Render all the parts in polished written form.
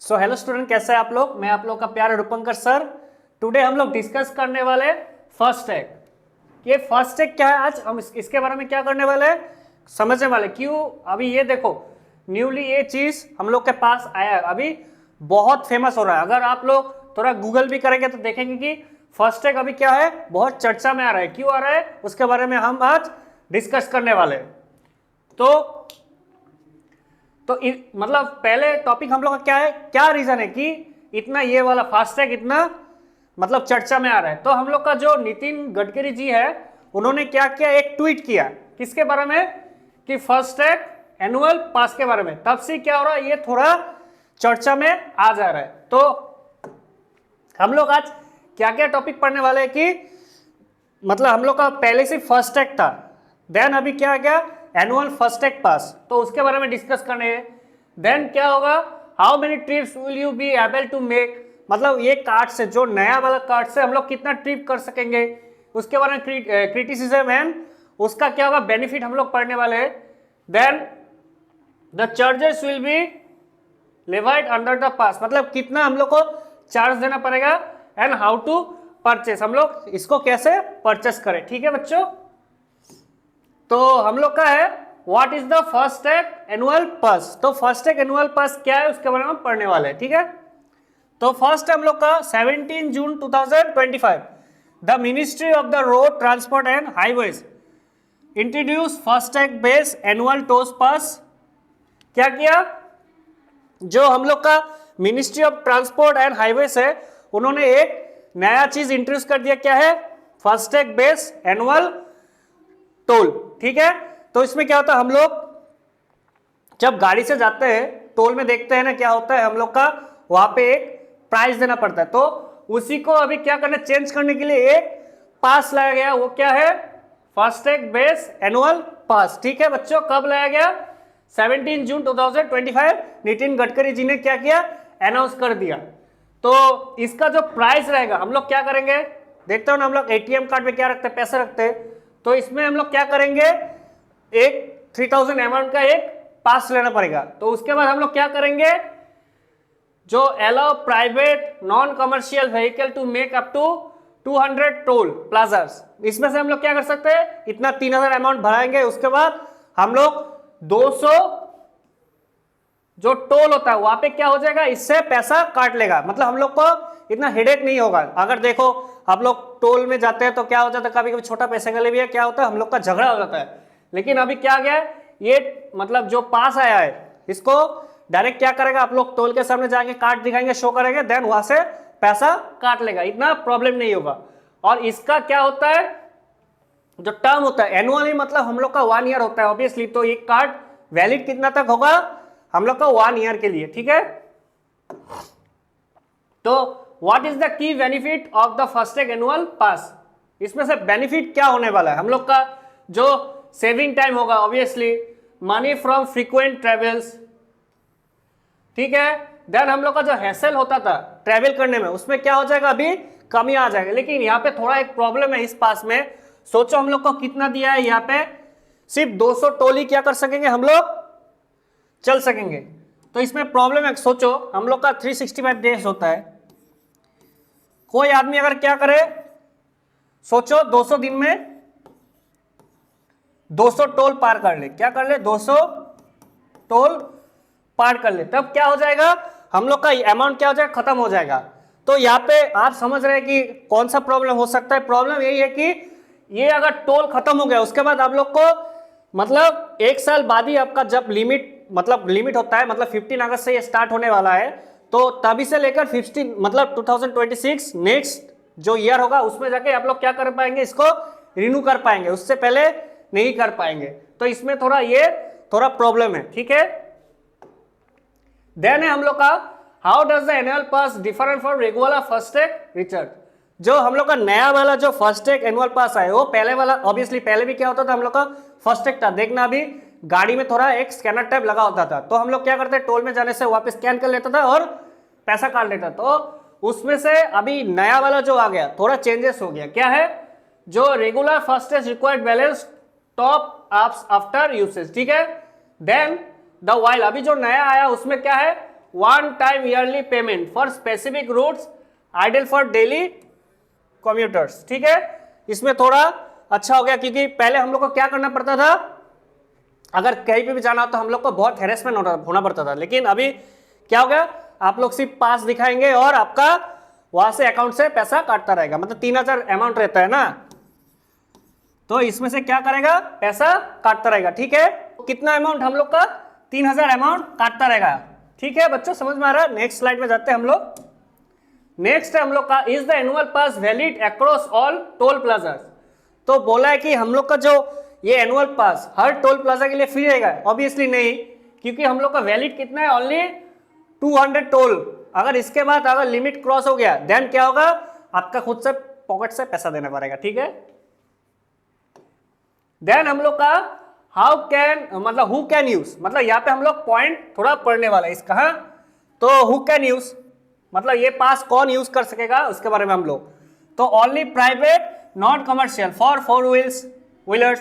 So hello student, कैसे हैं आप लोग। मैं आप लोग का प्यारा रूपंकर सर। टुडे हम लोग डिस्कस करने वाले फर्स्ट टैग। ये फर्स्ट टैग क्या है, आज हम इसके बारे में क्या करने वाले हैं, समझने वाले। क्यों, अभी ये देखो न्यूली ये चीज हम लोग के पास आया है, अभी बहुत फेमस हो रहा है। अगर आप लोग थोड़ा गूगल भी करेंगे तो देखेंगे कि फर्स्ट टैग अभी क्या है, बहुत चर्चा में आ रहा है। क्यों आ रहा है उसके बारे में हम आज डिस्कस करने वाले हैं। तो मतलब पहले टॉपिक हम लोग का क्या है, क्या रीजन है कि इतना ये वाला फास्टैग इतना मतलब चर्चा में आ रहा है। तो हम लोग का जो नितिन गडकरी जी है, उन्होंने क्या किया, एक ट्वीट किया किसके बारे में, कि फास्टैग एनुअल पास के बारे में। तब से क्या हो रहा है, ये थोड़ा चर्चा में आ जा रहा है। तो हम लोग आज क्या क्या टॉपिक पढ़ने वाले हैं कि मतलब हम लोग का पहले से फर्स्ट टैग था, देन अभी क्या गया एनुअल फर्स्ट टैग पास, तो उसके बारे में डिस्कस करने हैं। देन क्या होगा, how many trips will you be able to make, मतलब ये कार्ड से, जो नया वाला कार्ड से हम लोग कितना ट्रिप कर सकेंगे, उसके बारे में क्रिटिसिज्म एंड उसका क्या होगा बेनिफिट हम लोग पढ़ने वाले हैं। Then the charges will be levied under the pass, मतलब कितना हम लोग को चार्ज देना पड़ेगा, एंड हाउ टू परचेस, हम लोग इसको कैसे परचेस करें। ठीक है बच्चों, तो हम लोग का है what is the first tag annual pass. तो फर्स्ट टैग एनुअल पास क्या है उसके बारे में हम पढ़ने वाले हैं। ठीक है, तो फर्स्ट हम लोग का 17 June 2025 the ministry of the road transport and highways introduce FASTag based annual toll pass. क्या किया, जो हम लोग का ministry of transport and highways है, उन्होंने एक नया चीज इंट्रोड्यूस कर दिया। क्या है, फास्टैग बेस्ड एनुअल टोल। ठीक है, तो इसमें क्या होता है, हम लोग जब गाड़ी से जाते हैं टोल में देखते हैं ना, क्या होता है हम लोग का वहां पे एक प्राइस देना पड़ता है। तो उसी को अभी क्या करना, चेंज करने के लिए एक पास लाया गया, वो क्या है, फास्टैग बेस्ड एनुअल पास। ठीक है बच्चों, कब लाया गया, 17 जून 2025 नितिन गडकरी जी ने क्या किया, अनाउंस कर दिया। तो इसका जो प्राइस रहेगा, हम लोग क्या करेंगे, देखते हो ना, हम लोग एटीएम कार्ड में क्या रखते हैं, पैसे रखते हैं। तो इसमें हम लोग क्या करेंगे, एक 3000 अमाउंट का एक पास लेना पड़ेगा। तो उसके बाद हम लोग क्या करेंगे, जो allow private non commercial vehicle to make up to 200 toll plazas, इसमें से हम लोग क्या कर सकते हैं, इतना 3000 अमाउंट भराएंगे। उसके बाद हम लोग 200 जो टोल होता है वहां पे क्या हो जाएगा, इससे पैसा काट लेगा। मतलब हम लोग को इतना हेडेक नहीं होगा। अगर देखो हम लोग टोल में जाते हैं तो क्या हो जाता है, कभी कभी छोटा पैसे के लिए भी क्या होता है, हम लोग का झगड़ा हो जाता है। लेकिन अभी क्या गया है, ये मतलब जो पास आया है, इसको डायरेक्ट क्या करेगा, आप लोग टोल के सामने जाके कार्ड दिखाएंगे, शो करेंगे, देन वहां से पैसा काट लेगा, इतना प्रॉब्लम नहीं होगा। और इसका क्या होता है, जो टर्म होता है एनुअली, मतलब हम लोग का 1 ईयर होता है ऑब्वियसली। तो ये कार्ड वैलिड कितना तक होगा, हम लोग का 1 ईयर के लिए। ठीक है, तो what is the key benefit of the FASTag annual pass, इसमें से बेनिफिट क्या होने वाला है, हम लोग का जो सेविंग टाइम होगा obviously, money from frequent travels. ठीक है, देन हम लोग का जो हैसल होता था ट्रेवल करने में, उसमें क्या हो जाएगा, अभी कमी आ जाएगा। लेकिन यहाँ पे थोड़ा एक प्रॉब्लम है इस पास में। सोचो हम लोग को कितना दिया है, यहाँ पे सिर्फ 200 टोली क्या कर सकेंगे, हम लोग चल सकेंगे। तो इसमें प्रॉब्लम है, सोचो हम लोग का 365 डेज होता है। कोई आदमी अगर क्या करे, सोचो 200 दिन में 200 टोल पार कर ले, क्या कर ले, 200 टोल पार कर ले, तब क्या हो जाएगा, हम लोग का अमाउंट क्या हो जाएगा, खत्म हो जाएगा। तो यहाँ पे आप समझ रहे हैं कि कौन सा प्रॉब्लम हो सकता है। प्रॉब्लम यही है कि ये अगर टोल खत्म हो गया, उसके बाद आप लोग को मतलब 1 साल बाद ही आपका जब लिमिट होता है, मतलब 15 अगस्त से ये स्टार्ट होने वाला है। तो तभी से लेकर 15 मतलब 2026 नेक्स्ट जो ईयर होगा, उसमें जाके आप लोग क्या कर पाएंगे, इसको रिन्यू कर पाएंगे, उससे पहले नहीं कर पाएंगे। तो इसमें थोड़ा प्रॉब्लम है। ठीक है, देन है हम लोग का how does the annual pass different from regular FASTag recharge. जो हम लोग का नया वाला जो फास्टैग एनुअल पास है, वो पहले वाला ऑब्वियसली, पहले भी क्या होता था, हम लोग का फास्टैग था, देखना अभी गाड़ी में थोड़ा एक स्कैनर टाइप लगा होता था। तो हम लोग क्या करते, टोल में जाने से वापस स्कैन कर लेता था और पैसा काट लेता। तो उसमें से अभी नया वाला जो आ गया, थोड़ा चेंजेस हो गया। क्या है, जो regular FASTag required balance top up after usage. ठीक है, देन द वाइल, अभी जो नया आया उसमें क्या है, one time yearly payment for specific routes ideal for daily commuters. ठीक है, इसमें थोड़ा अच्छा हो गया, क्योंकि पहले हम लोग को क्या करना पड़ता था, अगर कहीं पे भी जाना हो तो हम लोग को बहुत हेरेसमेंट होना पड़ता था। लेकिन अभी क्या हो गया, आप लोग सिर्फ पास दिखाएंगे और आपका वहां से अकाउंट से पैसा काटता रहेगा। मतलब 3000 अमाउंट रहता है ना, तो इसमें से क्या करेगा, पैसा काटता रहेगा। ठीक है, कितना अमाउंट हम लोग का, 3000 अमाउंट काटता रहेगा। ठीक है बच्चों, समझ में आ रहा है। नेक्स्ट स्लाइड में जाते हैं हम लोग। नेक्स्ट है हम लोग का, is the annual pass valid across all toll plaza. तो बोला है कि हम लोग का जो ये एनुअल पास हर टोल प्लाजा के लिए फ्री रहेगा। ऑब्वियसली नहीं, क्योंकि हम लोग का वैलिड कितना है, ओनली 200 टोल। अगर इसके बाद अगर लिमिट क्रॉस हो गया देन क्या होगा, आपका खुद से पॉकेट से पैसा देना पड़ेगा। ठीक है, देन हम लोग का हाउ कैन, मतलब हु कैन यूज, मतलब यहाँ पे हम लोग पॉइंट थोड़ा पढ़ने वाला है इसका। हाँ, तो हु कैन यूज मतलब ये पास कौन यूज कर सकेगा उसके बारे में हम लोग। तो only private not commercial for 4 wheelers,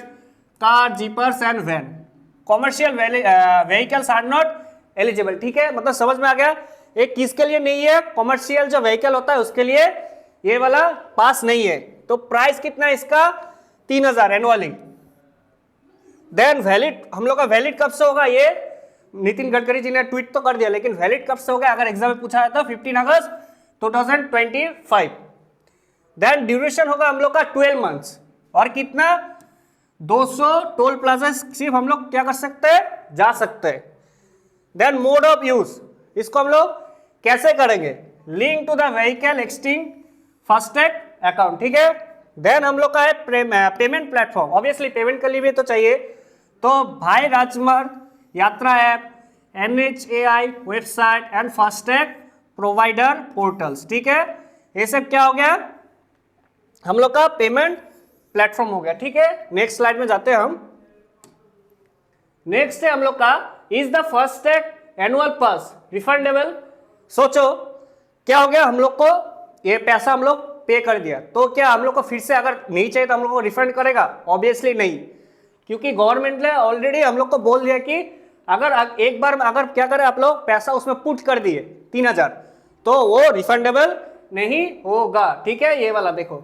car, jeepers and van. Commercial vehicles are not eligible. ठीक है, मतलब समझ में आ गया, एक किसके लिए नहीं है, कॉमर्शियल जो व्हीकल होता है उसके लिए ये वाला पास नहीं है। तो प्राइस कितना है इसका, 3000 एनुअली। देन वैलिड, हम लोग का वैलिड कब से होगा, ये नितिन गडकरी जी ने ट्वीट तो कर दिया, लेकिन वैलिड कब से होगा अगर एग्जाम में पूछा है तो 15 अगस्त 2025। देन ड्यूरेशन होगा हम लोग का 12 मंथ्स। और कितना, 200 टोल प्लाजा सिर्फ हम लोग क्या कर सकते हैं, जा सकते हैं। देन मोड ऑफ यूज, इसको हम लोग कैसे करेंगे, link to the vehicle existing FASTag account. ठीक है, देन हम लोग का है पेमेंट प्लेटफॉर्म। ऑब्वियसली पेमेंट के लिए भी तो चाहिए, तो भाई राजमार्ग, यात्रा app, NHAI website and FASTag provider portals. ठीक है, ये सब क्या हो गया, हम लोग का पेमेंट प्लेटफॉर्म हो गया। ठीक है, नेक्स्ट स्लाइड में जाते हैं हम। नेक्स्ट है हम लोग का, is the FASTag annual pass refundable. सोचो क्या हो गया, हम लोग को ये पैसा हम लोग पे कर दिया, तो क्या हम लोग को फिर से अगर नहीं चाहिए तो हम लोग को रिफंड करेगा, ऑब्वियसली नहीं, क्योंकि गवर्नमेंट ने ऑलरेडी हम लोग को बोल दिया कि अगर एक बार अगर क्या करें आप लोग पैसा उसमें पुट कर दिए 3000, तो वो रिफंडेबल नहीं होगा। ठीक है, ये वाला देखो।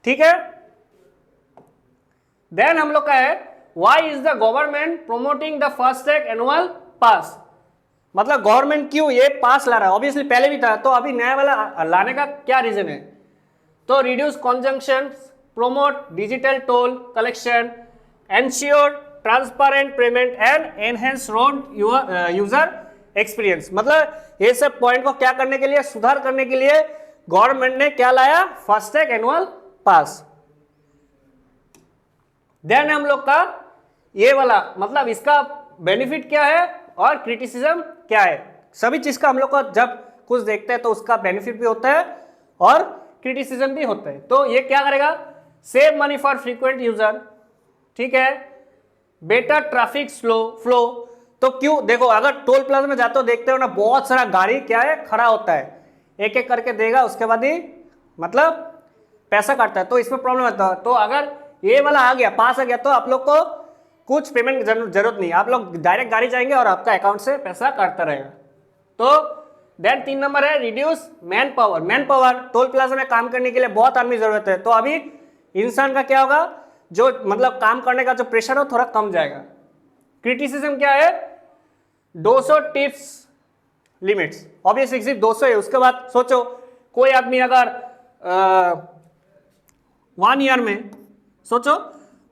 ठीक है, देन हम लोग का है, why is the government promoting the FASTag annual pass. मतलब गवर्नमेंट क्यों ये पास ला रहा है, ऑब्वियसली पहले भी था, तो अभी नया वाला लाने का क्या रीजन है, तो reduce conjunction, promote digital toll collection, ensure transparent payment and enhance road user experience. मतलब ये सब पॉइंट को क्या करने के लिए, सुधार करने के लिए गवर्नमेंट ने क्या लाया, फास्टैग एनुअल पास। देन हम लोग का ये वाला, मतलब इसका बेनिफिट क्या है और क्रिटिसिज्म क्या है। सभी चीज का हम लोग को जब कुछ देखते हैं तो उसका बेनिफिट भी होता है और क्रिटिसिज्म भी होता है। तो ये क्या करेगा, save money for frequent user. ठीक है, बेटर ट्रैफिक फ्लो। तो क्यों, देखो अगर टोल प्लाजा में जाते हो देखते हो ना, बहुत सारा गाड़ी क्या है खड़ा होता है, एक एक करके देगा, उसके बाद ही मतलब पैसा काटता है, तो इसमें प्रॉब्लम होता है। तो अगर ये वाला आ गया, पास आ गया, तो आप लोग को कुछ पेमेंट की जरूरत नहीं, आप लोग डायरेक्ट गाड़ी जाएंगे और आपका अकाउंट से पैसा काटता रहेगा। तो देन 3 नंबर है, reduce man power. Man power, toll plaza में काम करने के लिए बहुत आदमी जरूरत है, तो अभी इंसान का क्या होगा, जो मतलब काम करने का जो प्रेशर हो थोड़ा कम जाएगा। क्रिटिसिज्म क्या है, 200 टिप्स लिमिट्स। ऑब्वियसली सिर्फ 200 है, उसके बाद सोचो कोई आदमी अगर 1 ईयर में, सोचो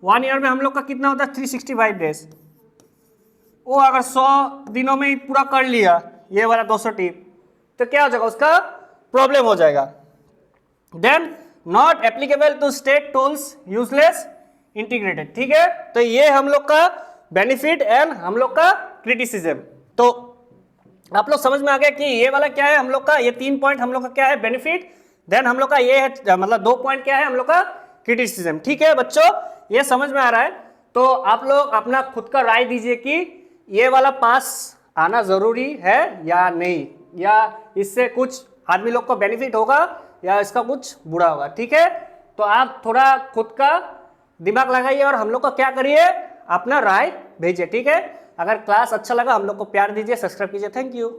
1 ईयर में हम लोग का कितना होता है, 365 डेज, वो अगर 100 दिनों में ही पूरा कर लिया ये वाला 200 टिप, तो क्या हो जाएगा, उसका प्रॉब्लम हो जाएगा। Then not applicable to state tolls, useless integrated. ठीक है, तो ये हम लोग का बेनिफिट एंड हम लोग का क्रिटिसिज्म। तो आप लोग समझ में आ गया कि ये वाला क्या है हम लोग का, ये 3 पॉइंट हम लोग का क्या है, बेनिफिट। देन हम लोग का ये है, मतलब 2 पॉइंट क्या है हम लोग का, क्रिटिसिज्म। ठीक है बच्चों, ये समझ में आ रहा है, तो आप लोग अपना खुद का राय दीजिए कि ये वाला पास आना जरूरी है या नहीं, या इससे कुछ आदमी लोग को बेनिफिट होगा या इसका कुछ बुरा होगा। ठीक है, तो आप थोड़ा खुद का दिमाग लगाइए और हम लोग को क्या करिए, अपना राय भेजिए। ठीक है, अगर क्लास अच्छा लगा हम लोग को प्यार दीजिए, सब्सक्राइब कीजिए। Thank you.